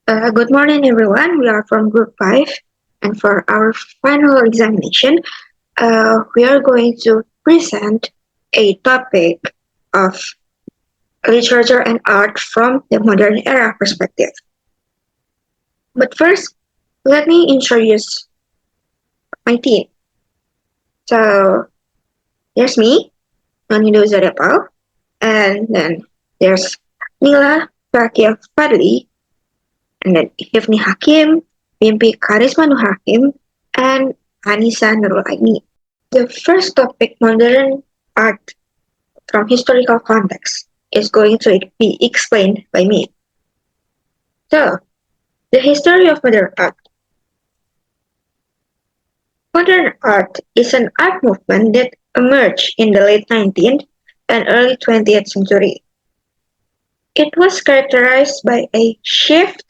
Good morning, everyone. We are from Group 5, and for our final examination, we are going to present a topic of literature and art from the modern era perspective. But first, let me introduce my team. So, there's me, Nonido Zadepal, and then there's Nila Fakia Fadli, and then Hifni Hakim, Mimpi Karisma Nur Hakim, and Anissa Nurul Aini. The first topic, modern art from historical context, is going to be explained by me. So, the history of modern art. Modern art is an art movement that emerged in the late 19th and early 20th century. It was characterized by a shift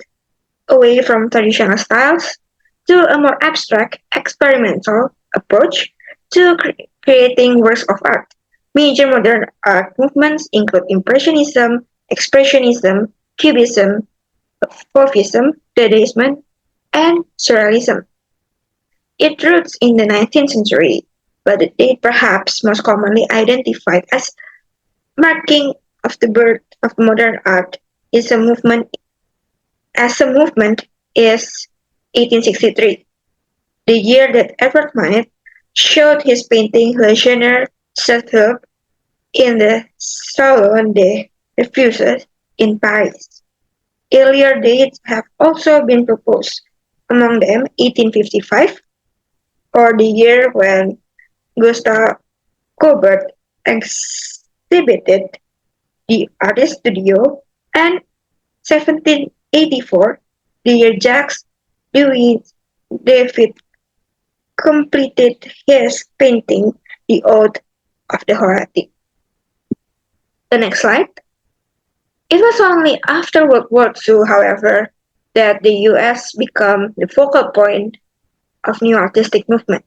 away from traditional styles to a more abstract, experimental approach to creating works of art. Major modern art movements include Impressionism, Expressionism, Cubism, Fauvism, Dadaism, and Surrealism. It roots in the 19th century, but the date perhaps most commonly identified as marking of the birth of modern art is a movement is 1863, the year that Edward Manet showed his painting Le Genre Settled in the Salon des Refuses in Paris. Earlier dates have also been proposed, among them 1855, or the year when Gustave Courbet exhibited the Artist Studio, and 1784, the year Jacques Louis David completed his painting The Ode of the Horatic. The next slide. It was only after World War II, however, that the US became the focal point of new artistic movement.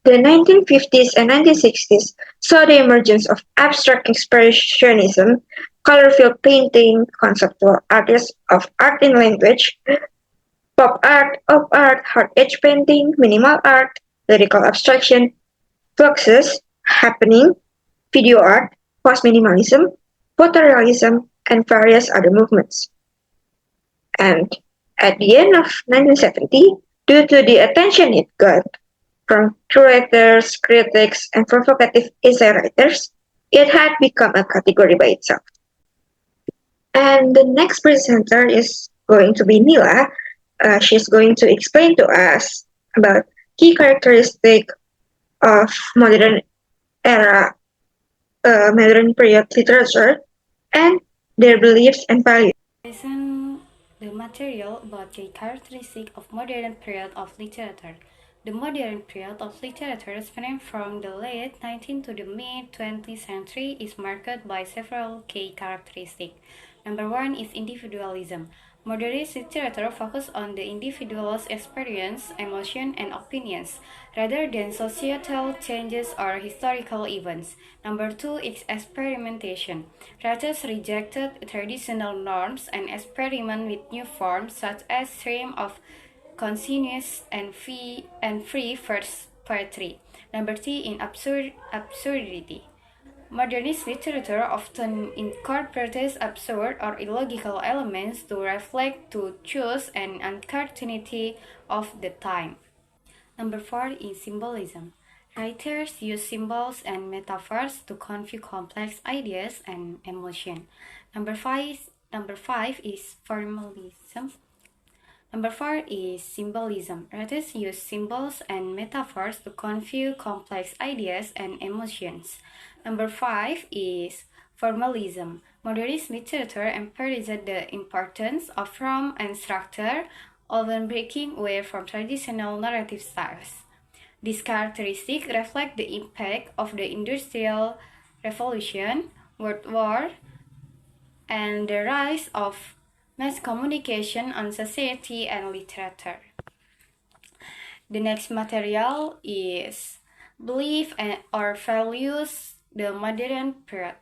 The 1950s and 1960s saw the emergence of abstract expressionism, color-filled painting, conceptual artists of art in language, pop art, op art, hard edge painting, minimal art, lyrical abstraction, fluxus, happening, video art, post-minimalism, photorealism, and various other movements. And at the end of 1970, due to the attention it got from curators, critics, and provocative essay writers, it had become a category by itself. And the next presenter is going to be Nila. She's going to explain to us about key characteristic of era, modern period literature, and their beliefs and values. Listen the material about the characteristic of modern period of literature. The modern period of literature spanning from the late 19th to the mid 20th century is marked by several key characteristics. Number one is individualism. Modernist literature focuses on the individual's experience, emotion, and opinions, rather than societal changes or historical events. Number two is experimentation. Writers rejected traditional norms and experiment with new forms such as stream of consciousness and free verse poetry. Number three in absurdity. Modernist literature often incorporates absurd or illogical elements to reflect the truth and uncertainty of the time. Number four is symbolism. Writers use symbols and metaphors to convey complex ideas and emotion. Number five is formalism. Number four is symbolism. Writers use symbols and metaphors to convey complex ideas and emotions. Number five is formalism. Modernist literature emphasizes the importance of form and structure, often breaking away from traditional narrative styles. These characteristics reflect the impact of the Industrial Revolution, World War, and the rise of mass communication on society and literature. The next material is belief or values the modern period.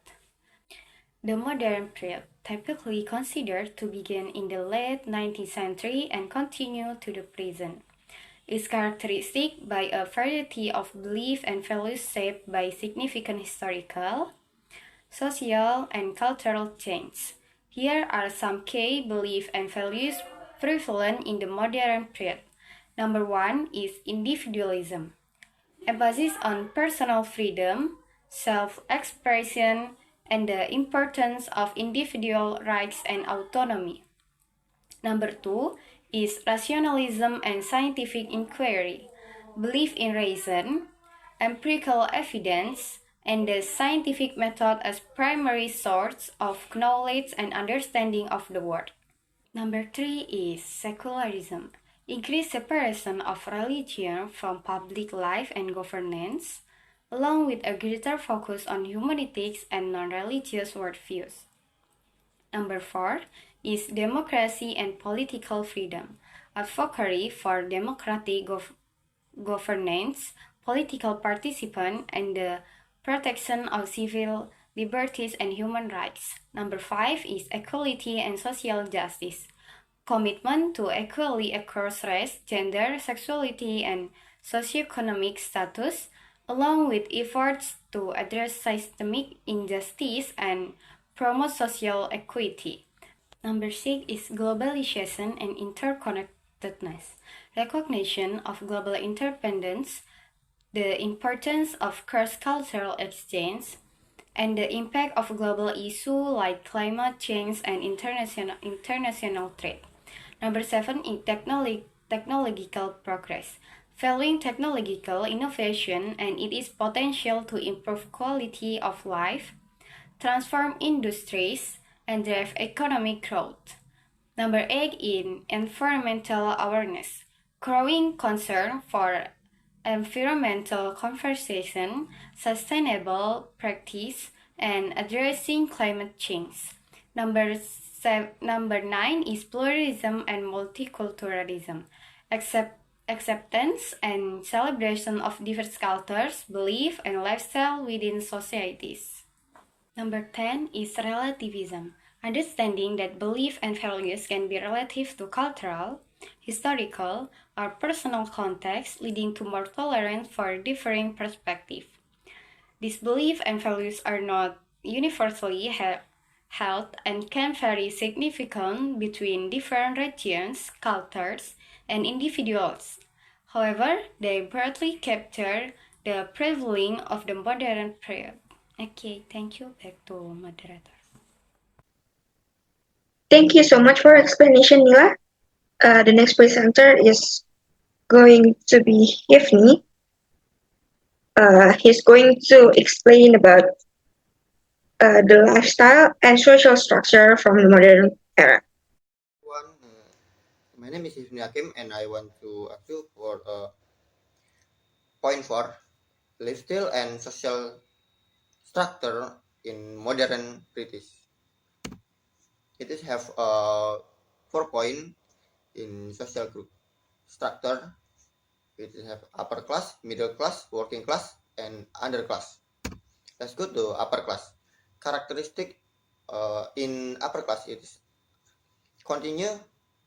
The modern period. typically considered to begin in the late 19th century and continue to the present. Is characteristic by a variety of beliefs and values shaped by significant historical, social, and cultural change. Here are some key beliefs and values prevalent in the modern period. Number one is individualism, emphasis on personal freedom, self expression, and the importance of individual rights and autonomy. Number two is rationalism and scientific inquiry, belief in reason, empirical evidence, and the scientific method as primary source of knowledge and understanding of the world. Number three is secularism, increased separation of religion from public life and governance, along with a greater focus on humanities and non-religious worldviews. Number four is democracy and political freedom, advocacy for democratic governance, political participation, and the protection of civil liberties and human rights. Number five is equality and social justice, commitment to equality across race, gender, sexuality, and socioeconomic status, along with efforts to address systemic injustice and promote social equity. Number six is globalization and interconnectedness, recognition of global interdependence, the importance of cross-cultural exchange, and the impact of global issues like climate change and international trade. Number seven is technological progress, valuing technological innovation and its potential to improve quality of life, transform industries, and drive economic growth. Number eight is environmental awareness, growing concern for environmental conservation, sustainable practice, and addressing climate change. Number nine is pluralism and multiculturalism, acceptance and celebration of diverse cultures, beliefs, and lifestyle within societies. Number 10 is relativism, understanding that belief and values can be relative to cultural, historical, or personal context, leading to more tolerance for differing perspectives. These beliefs and values are not universally held and can vary significantly between different regions, cultures, and individuals. However, they broadly capture the prevailing of the modern period. Okay, thank you. Back to moderator. Thank you so much for your explanation, Nila. The next presenter is going to be Hifni. He's going to explain about the lifestyle and social structure from the modern era. My name is Hifni Hakim, and I want to ask you for point for lifestyle and social structure in modern British. It is have 4 point in social group structure. It is have upper class, middle class, working class, and underclass. Let's go to upper class. Characteristic in upper class it is continue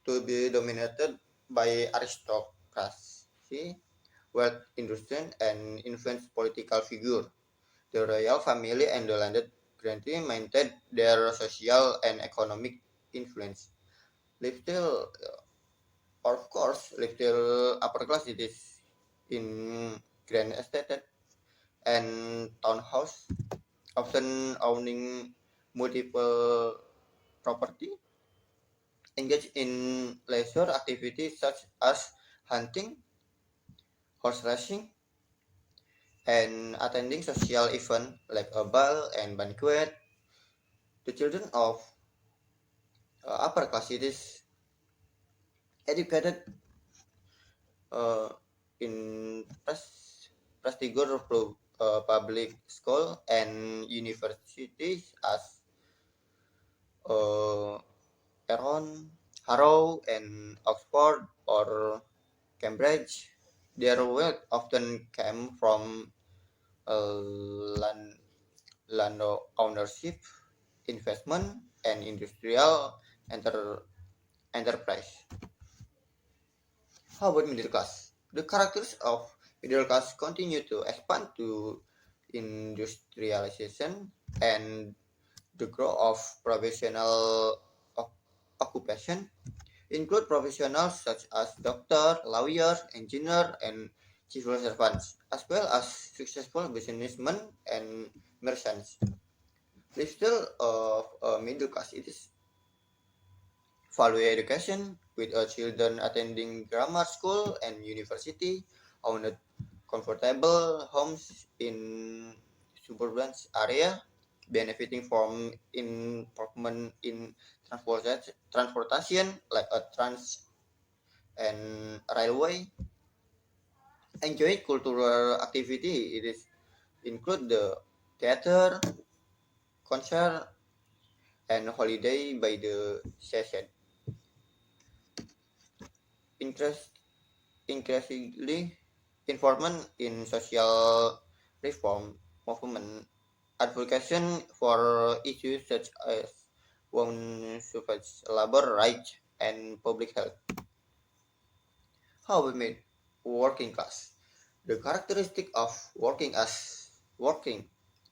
to be dominated by aristocracy, wealth industry, and influence political figure. The royal family and the landed gentry maintained their social and economic influence. Lifestyle, of course, lifestyle upper class it is in grand estate and townhouse, often owning multiple property, engage in leisure activities such as hunting, horse racing, and attending social events like a ball and banquet. The children of upper class it is educated in prestigious public school and universities as Eton, Harrow, and Oxford or Cambridge. Their wealth often came from land ownership, investment, and industrial enterprise. How about middle class? The characters of middle class continue to expand to industrialization and the growth of professional occupation include professionals such as doctor, lawyer, engineer, and civil servants, as well as successful businessmen and merchants. Lifestyle of a middle class it is value education, with children attending grammar school and university, owned comfortable homes in suburban area, benefiting from improvement in transportation like a trans and railway. Enjoy cultural activity. It is include the theater, concert, and holiday by the session. Interest increasingly involvement in social reform movement, advocacy for issues such as women's suffrage, labor rights, and public health. How we made working class. The characteristic of working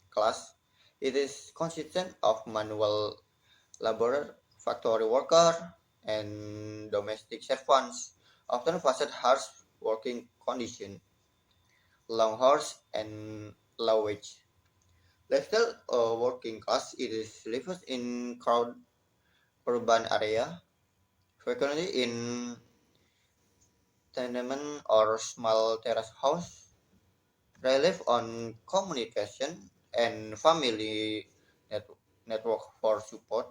class, it is consistent of manual laborer, factory worker, and domestic servants, often faced harsh working conditions, long hours, and low wage. Lifestyle working class it is lives in crowded urban area, frequently in tenement or small terrace house, relief on communication and family net- network for support.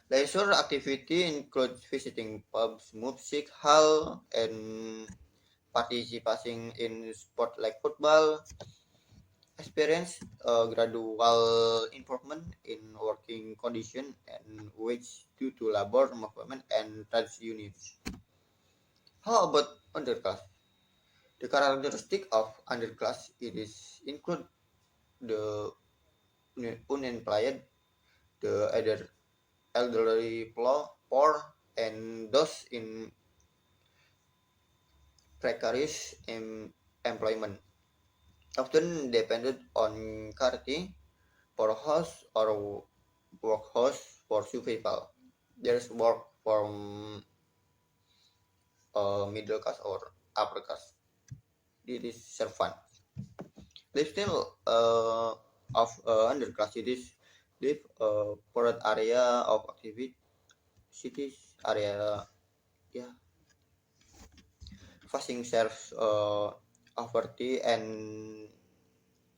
Leisure activity includes visiting pubs, music hall, and participating in sport like football. Experience a gradual improvement in working condition and wage due to labor movement and trade unions. How about underclass? The characteristic of underclass it is include the unemployed, the either elderly poor, and those in precarious employment, often dependent on charity for house or workhouse for survival. There's work from middle class or upper class. It is servant. Lifestyle of underclass it is live for an area of activity cities area, yeah, facing self poverty and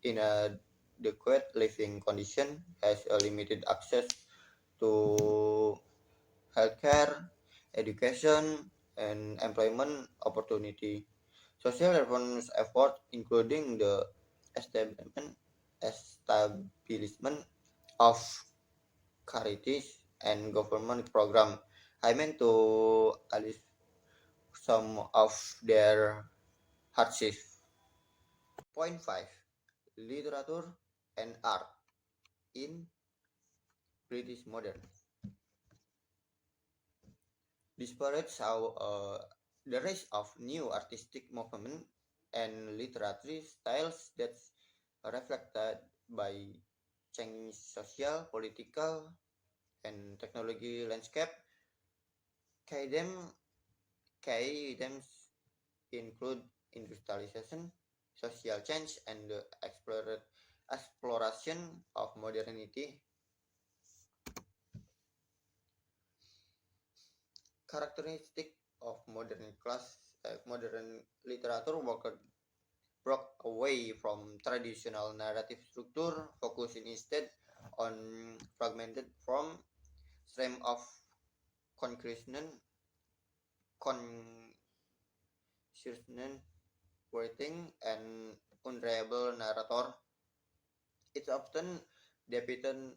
inadequate living condition, has a limited access to healthcare, education, and employment opportunity. Social reforms efforts, including the establishment of charities and government program, I meant to alleviate some of their hardships. Point 5. Literature and art in British modern. Despite how the rise of new artistic movement and literary styles that reflected by changing social, political, and technology landscape, key themes include industrialization, social change, and the exploration of modernity. Characteristic of modern literature broke away from traditional narrative structure, focusing instead on fragmented form, stream of conclusion, consistent writing, and unreliable narrator. It often depicted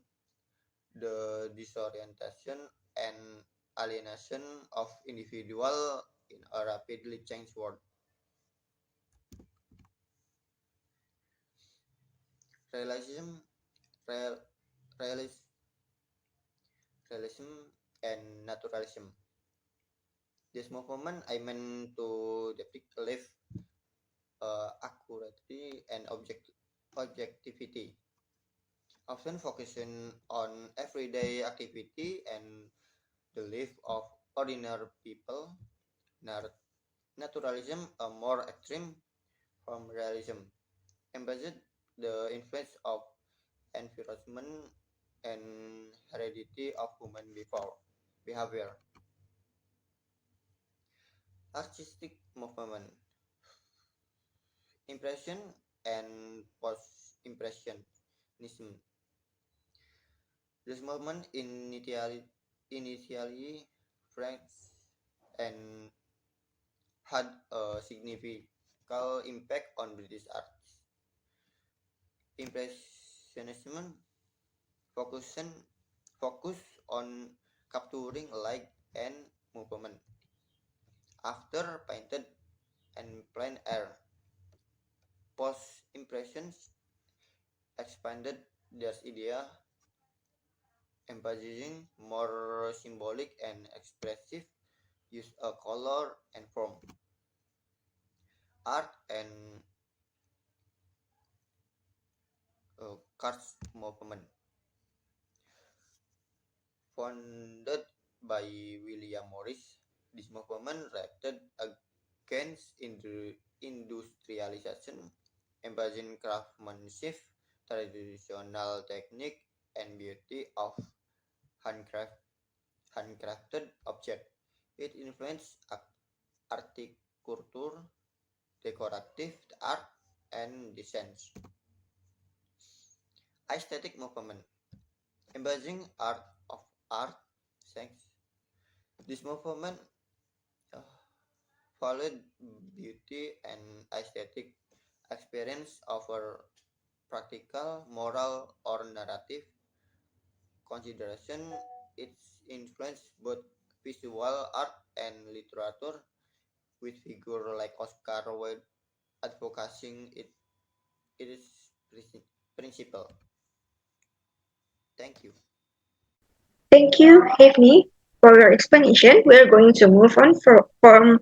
the disorientation and alienation of individual in a rapidly changed world. Realism, real, realis- realism, and naturalism. This movement I meant to depict life accurately and objectivity, often focusing on everyday activity and the life of ordinary people. Naturalism, a more extreme from realism, emphasized the influence of environment and heredity of human behavior. Artistic movement, impression and post-impressionism. This movement initially French and had a significant impact on British art. Impressionism focusing focus on capturing light and movement after painted and plein air. Post impressions expanded their idea, emphasizing more symbolic and expressive use of color and form. Art and Cards movement, founded by William Morris. This movement reacted against industrialization, embracing craftsmanship, traditional technique, and beauty of handcrafted objects. It influenced architecture, decorative art, and design. Aesthetic movement, embracing art, science. This movement uh, followed beauty and aesthetic experience over practical, moral, or narrative consideration. Its influence both visual art and literature, with figures like Oscar Wilde advocating its principle. Thank you. Thank you, Hefni, for your explanation. We are going to move on from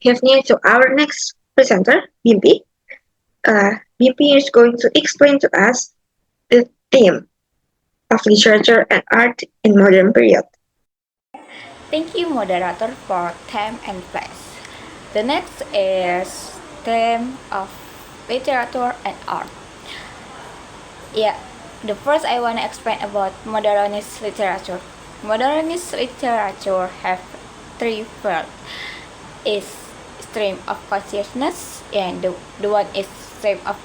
Hefni to our next presenter, Bimpi. Bimpi is going to explain to us the theme of literature and art in modern period. Thank you, moderator, for time and place. The next is theme of literature and art. Yeah, the first I want to explain about modernist literature. Modernist literature have three fields. Is stream of consciousness, and the one is stream of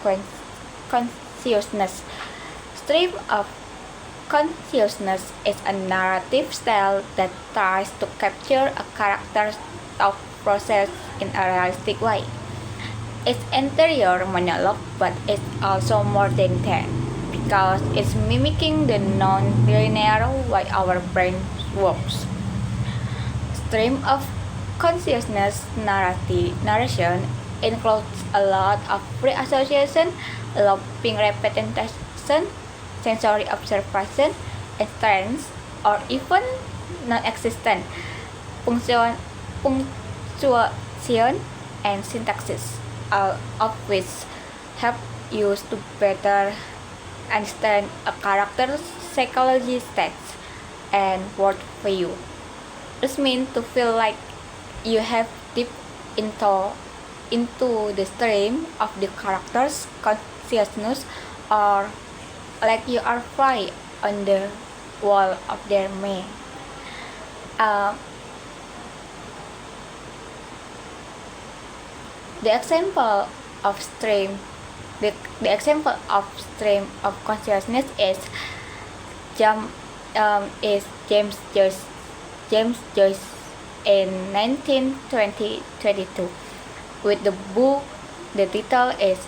consciousness. Stream of consciousness is a narrative style that tries to capture a character's thought process in a realistic way. It's interior monologue, but it's also more than that, because it's mimicking the non-linear way our brain works. Stream of consciousness narration includes a lot of free association, looping repetition, sensory observation, and trance, or even non-existent punctuation and syntaxis, all of which help you to better understand a character's psychology states and worldview. This means to feel like you have deep into the stream of the character's consciousness, or like you are fly on the wall of their mind. The example of stream the example of stream of consciousness is James Joyce in 1922 with the book. The title is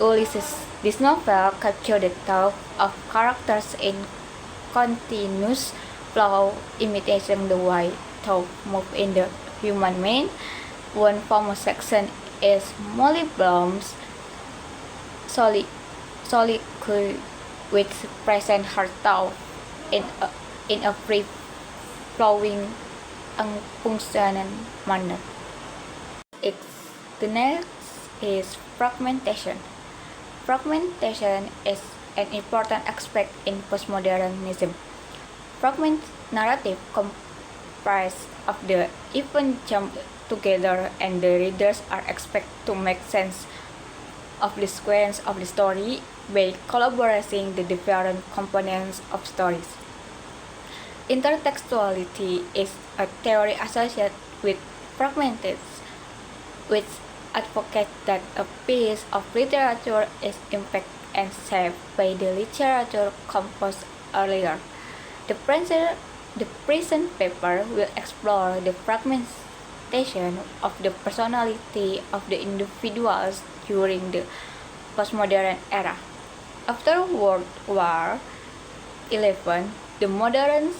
Ulysses. This novel captures the thought of characters in continuous flow, imitating the way thought move in the human mind. One famous section is Molly Bloom's soliloquy, which presents her thought in a brief flowing and functional manner. The next is fragmentation. Fragmentation is an important aspect in postmodernism. Fragment narrative comprised of the event jump together, and the readers are expected to make sense of the sequence of the story by collaborating the different components of stories. Intertextuality is a theory associated with fragmented, which advocates that a piece of literature is impacted and shaped by the literature composed earlier. The present paper will explore the fragmentation of the personality of the individuals during the postmodern era. After World War XI, the modern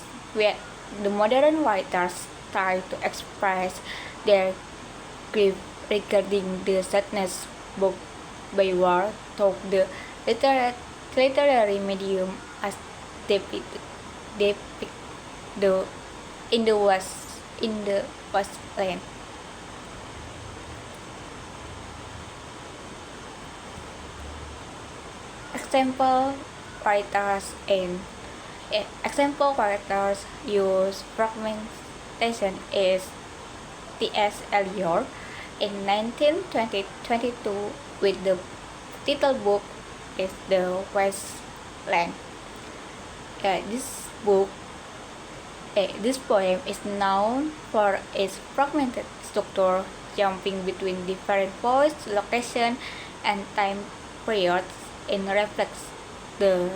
writers tried to express their grief regarding the sadness brought by war through the literary medium as depicted in the Westland. Example writers use fragmentation is T.S. Eliot in 1922 with the title book is The Wasteland. This poem is known for its fragmented structure, jumping between different points, location, and time periods, and reflects the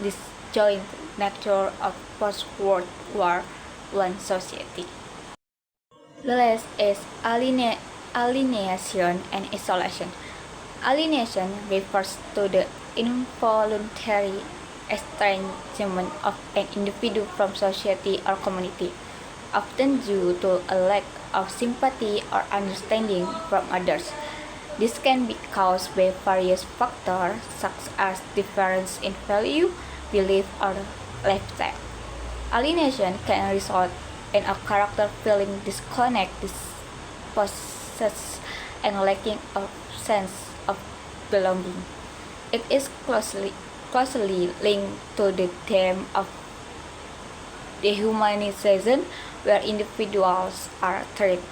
disjoint nature of post-World War I society. The last is alienation and isolation. Alienation refers to the involuntary estrangement of an individual from society or community, often due to a lack of sympathy or understanding from others. This can be caused by various factors such as difference in value, belief, or lifestyle. Alienation can result in a character feeling disconnected, dispossessed, and lacking a sense of belonging. It is closely linked to the theme of dehumanization, where individuals are treated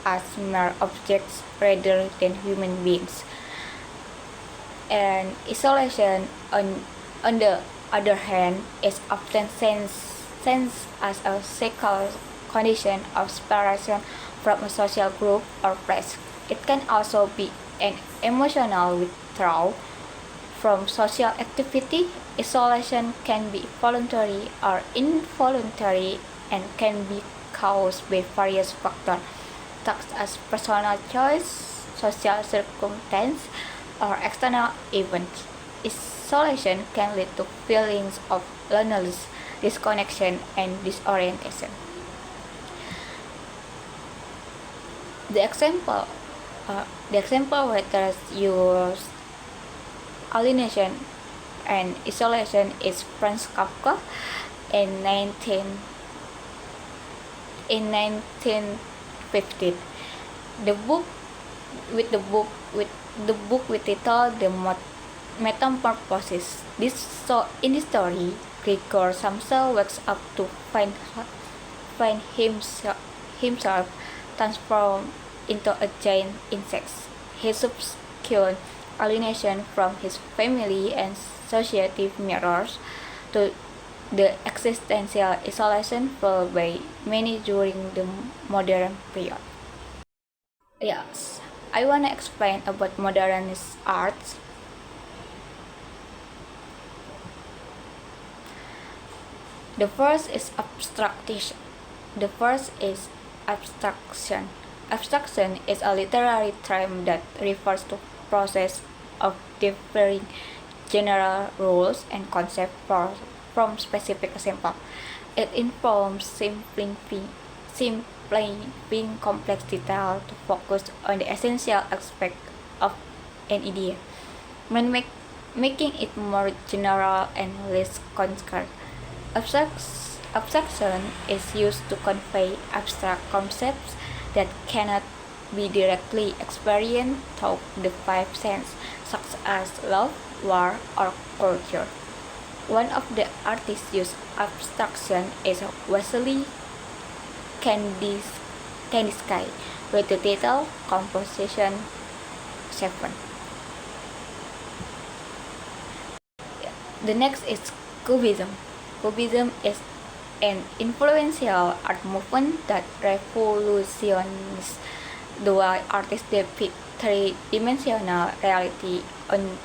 as mere objects rather than human beings. And isolation, on the other hand, is often sensed as a psychological condition of separation from a social group or place. It can also be an emotional withdrawal from social activity. Isolation can be voluntary or involuntary and can be caused by various factors such as personal choice, social circumstance, or external events. Isolation can lead to feelings of loneliness, disconnection, and disorientation. The example writers use alienation and isolation is Franz Kafka in 1915. The book with title The Metamorphosis. In this story, Gregor Samsa wakes up to find himself transformed into a giant insect. He subsequent alienation from his family and society mirrors to the existential isolation felt by many during the modern period. Yes, I want to explain about modernist arts. The first is abstraction. Abstraction is a literary term that refers to process of differing general rules and concepts from specific example. It involves simplifying complex detail to focus on the essential aspect of an idea, making it more general and less concrete. Abstraction is used to convey abstract concepts that cannot be directly experienced through the five senses, such as love, war, or culture. One of the artists used abstraction is Vasily Kandinsky with the title Composition 7. The next is Cubism. Cubism is an influential art movement that revolutionized the way artists depict three-dimensional reality on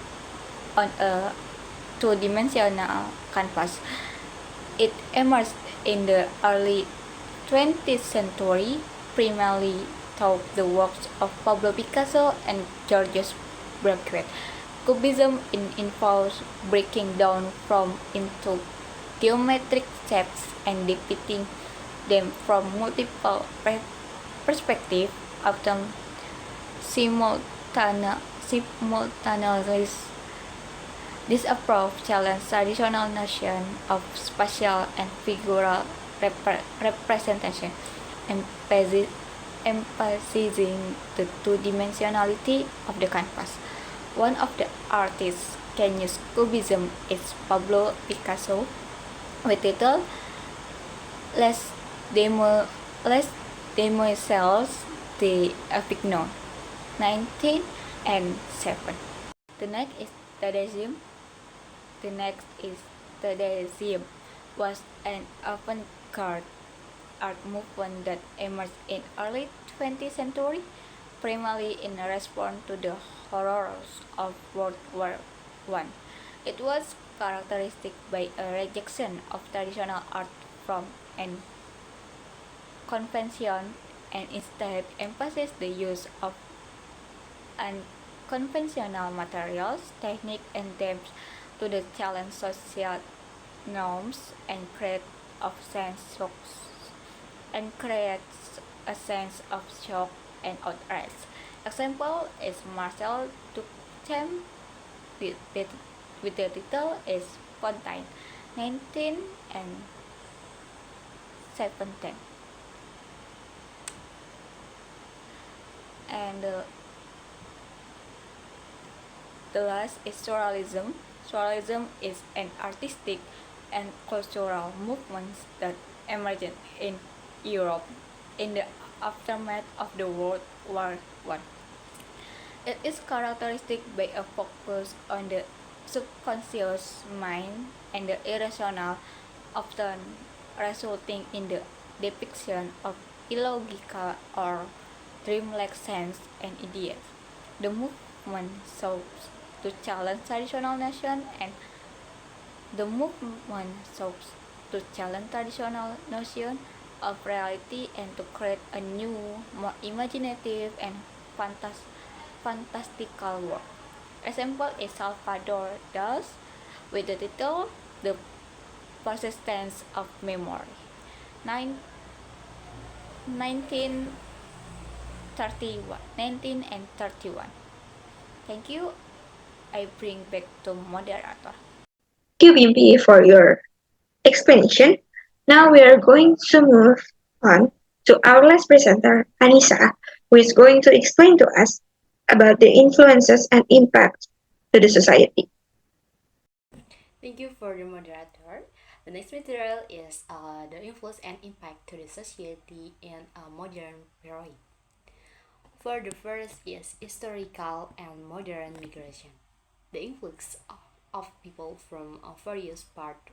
a two-dimensional canvas. It emerged in the early 20th century, primarily through the works of Pablo Picasso and Georges Braque. Cubism involves breaking down form into geometric shapes and depicting them from multiple perspectives, often simultaneously. This approach challenges traditional notions of spatial and figural representation, emphasizing the two-dimensionality of the canvas. One of the artists can use Cubism is Pablo Picasso, with title Les Demoiselles d'Avignon, 1907. The next is Dadaism. Was an avant-garde art movement that emerged in early 20th century, primarily in response to the horrors of World War I. It was characteristic by a rejection of traditional art form and convention, and instead emphasized the use of unconventional materials, techniques, and themes to the challenge social norms and create a sense of shock and outrage. Example is Marcel Duchamp with the title is Fontaine, 1917. And the last is Surrealism. Surrealism is an artistic and cultural movement that emerged in Europe in the aftermath of the World War I. It is characteristic by a focus on the subconscious mind and the irrational, often resulting in the depiction of illogical or dreamlike scenes and ideas. The movement sought to challenge traditional notions of reality and to create a new, more imaginative and fantastical world. Example is Salvador Dali with the title The Persistence of Memory, 1931. Thank you. I bring back to moderator. Thank you, Bimbi, for your explanation. Now we are going to move on to our last presenter, Anissa, who is going to explain to us about the influences and impact to the society. Thank you for the moderator. The next material is the influence and impact to the society in a modern period. For the first is historical and modern migration. The influx of people from various parts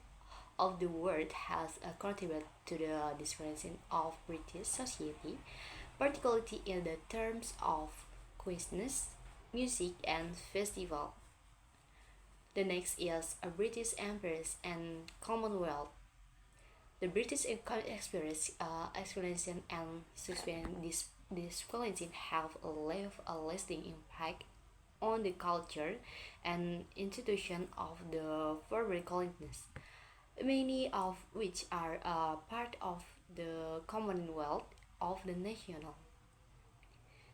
of the world has contributed to the discretion of British society, particularly in the terms of cuisines, music, and festival. The next is a British Empire and Commonwealth. The British experience, explanation and suspension this colonialism have left a lasting impact on the culture and institution of the former colonies, many of which are part of the Commonwealth of the National.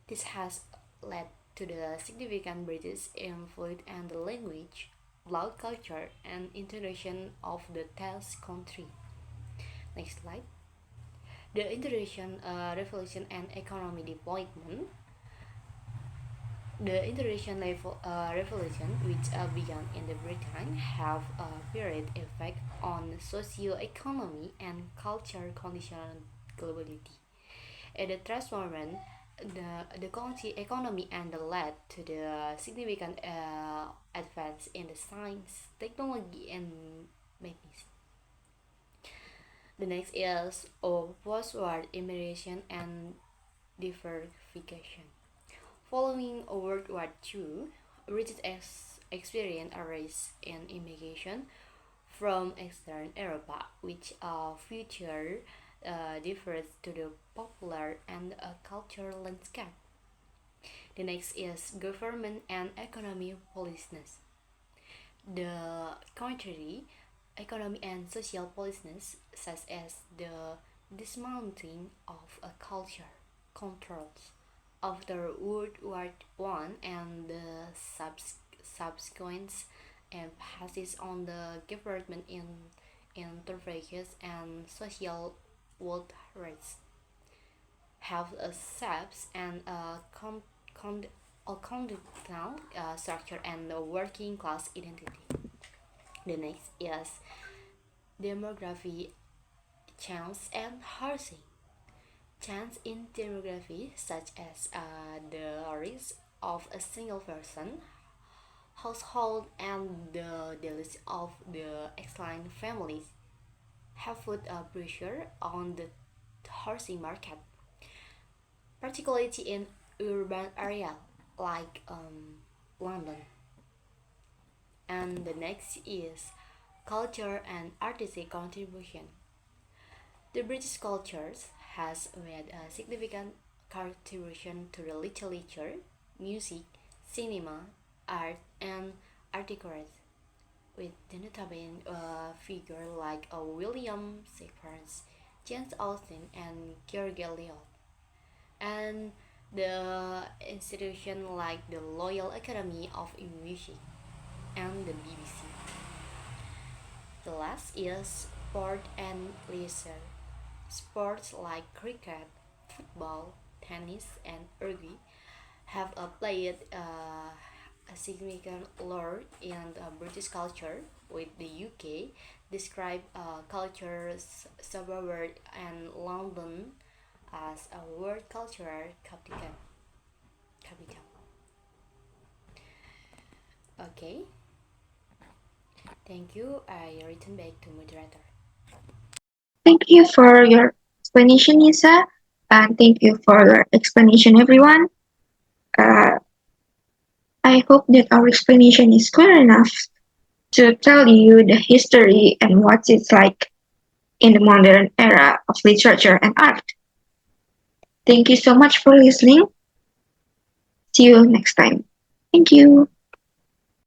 This has led to the significant British influence on the language, blood culture, and intonation of the Welsh country. Next slide. The Industrial Revolution and Economy Development. The Industrial Revolution, which began in the Britain, have a varied effect on socio-economy and cultural conditions globally. The transformation the country economy and led to the significant advance in the science, technology, and medicine. The next is post-war immigration and diversification. Following World War II, British experienced a rise in immigration from Eastern Europe, which featured differs to the popular and cultural landscape. The next is government and economy policies. The country economy and social policies, such as the dismounting of a culture controls after World War I and the subsequent emphasis on the government interventions and social welfare have a SAPS and a conditional structure and a working class identity. The next is demography, change, and housing. Change in demography, such as the rise of a single person household and the death of the extended families, have put a pressure on the housing market, particularly in urban areas like London. And the next is culture and artistic contribution. The British culture has made a significant contribution to the literature, music, cinema, art, and architecture, with the notable figures like William Shakespeare, Jane Austen, and George Eliot, and the institution like the Royal Academy of Music and the BBC. The last is sport and leisure. Sports like cricket, football, tennis, and rugby have played a significant role in British culture, with the UK describe culture suburb and London as a world cultural capital. Okay, thank you. I return back to moderator. Thank you for your explanation, Isa, and thank you for your explanation, everyone. Uh, I hope that our explanation is clear enough to tell you the history and what it's like in the modern era of literature and art. Thank you so much for listening. See you next time. Thank you.